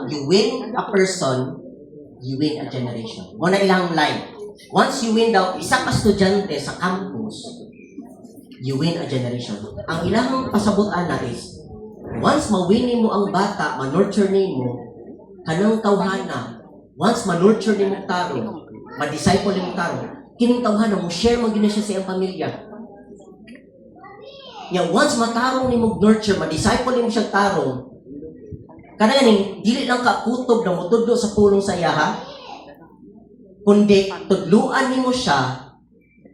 You win a person, you win a generation. Muna ilang line. Once you win daw isa ka estudyante sa campus, you win a generation. Ang ilang pasabutan na is, once mawini mo ang bata, manurture mo, kanang tawhana, once manurture mo taro, ma-disciple mo taro, kining tawhana mo, share mo gina siya sa iyang pamilya. Once matarong ni mo nurture, ma-disciple mo siya tarong, kanang ganing, dili lang ka kutob na mutudlo sa pulong sa iyaha, kundi tudluan nimo siya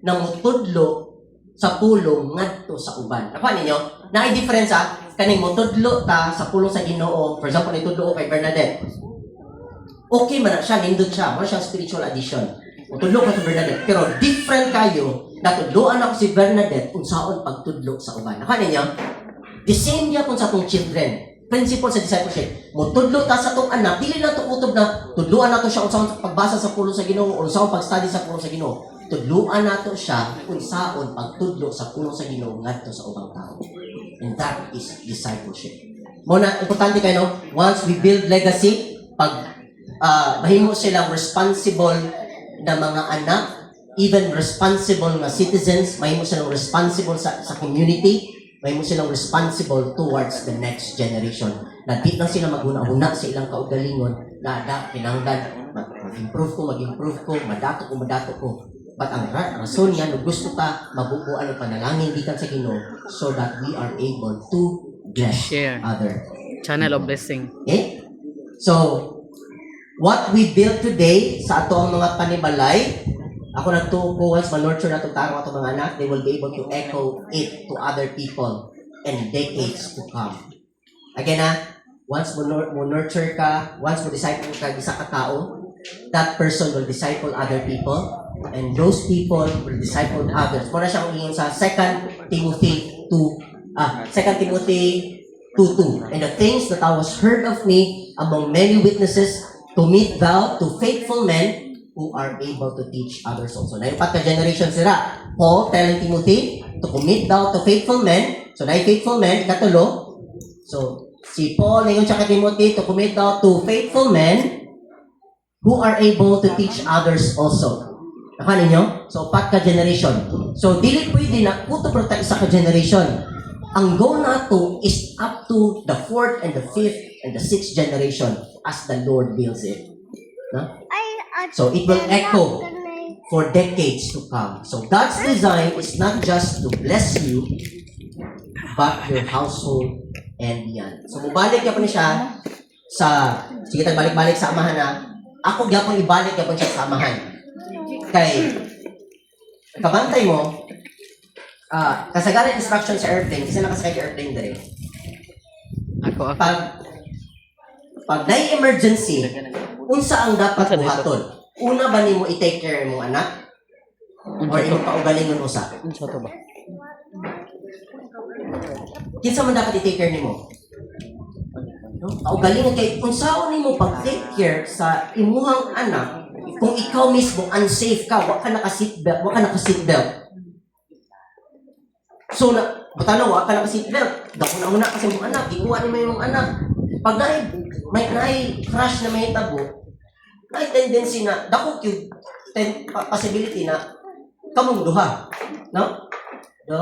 na mutudlo sa pulong ngadto sa uban. Nakuha ninyo? Naay difference kaning mutudlo ta sa pulong sa Ginoo. For example, itudlo ko kay Bernadette. Okay man na siya, nindot siya. Wala siyang spiritual addition. Mutudlo ko sa Bernadette. Pero different kayo na tudloan ako si Bernadette kung saan pagtudlo sa uban. Nakuha ninyo? The same niya kung sa atong children. Principle sa discipleship. Mutudlo ta sa atong anak, dili lang to kutob na tudluan nato siya unsaon pagbasa sa pulong sa Ginoo o unsaon pag-study sa pulong sa Ginoo. Tudluan nato siya unsaon pagtudlo sa pulong sa Ginoo ngadto sa ubang tao. And that is discipleship. Muna, importante kayo, no? Once we build legacy, pag mahimo silang responsible na mga anak, even responsible na citizens, mahimo silang responsible sa community, mahimo silang responsible towards the next generation. Na di lang sila maghuna-huna sa ilang kaugalingon na pinanggan, mag-improve ko, madato ko. But ang rason niya, no, gusto ta mabubuan ng panalangin gikan sa Ginoo so that we are able to bless share other channel of blessing. Okay? So, what we built today sa ato ang mga panibalay, ako nagtuo ko, once ma-nurture na itong tarong ato mga anak, they will be able to echo it to other people in decades to come. Again once mo nurture ka, once mo disciple ka isa ka tao, that person will disciple other people, and those people will disciple others. Muna siyang ulihin sa 2 Timothy 2:2. And the things that I was heard of me among many witnesses, commit thou to faithful men who are able to teach others also. Na yung generation sila. Paul telling Timothy to commit thou to faithful men. So na yung faithful men, ikatulo. So si Paul ngayon siya kay Timothy to commit thou to faithful men who are able to teach others also. Naka ninyo? So, generation. So, dili pwede na kuto pero isa ka generation. Ang goal nato is up to the 4th and the 5th and the 6th generation as the Lord builds it. No? So, it will echo for decades to come. So, God's design is not just to bless you, but your household and beyond. So, mubalik ka pa niya sa, sige tayo balik-balik sa amahan na, ako gyapon ibalik gyapon siya sa amahan. Kay kabantay mo, kasagaran instruction sa airplane, kasi nakasakay ka airplane dali. Ako. Pag na-emergency, unsa ang dapat buhaton? Una ba nimo i-take care mo anak? Or imo paugalingon usa? Unsa to ba? Kinsa man dapat i-take care nimo? No? Paugalingon kay unsaon nimo pag-take care sa imuhang anak kung ikaw mismo unsafe ka, wa ka naka-seatbelt. So na butano wa ka naka-seatbelt. Dako na una kasi mong anak, ikuha ni mo yung anak. Pag may crash na may tabo, may tendency na dako gyud possibility na kamong duha, no? No.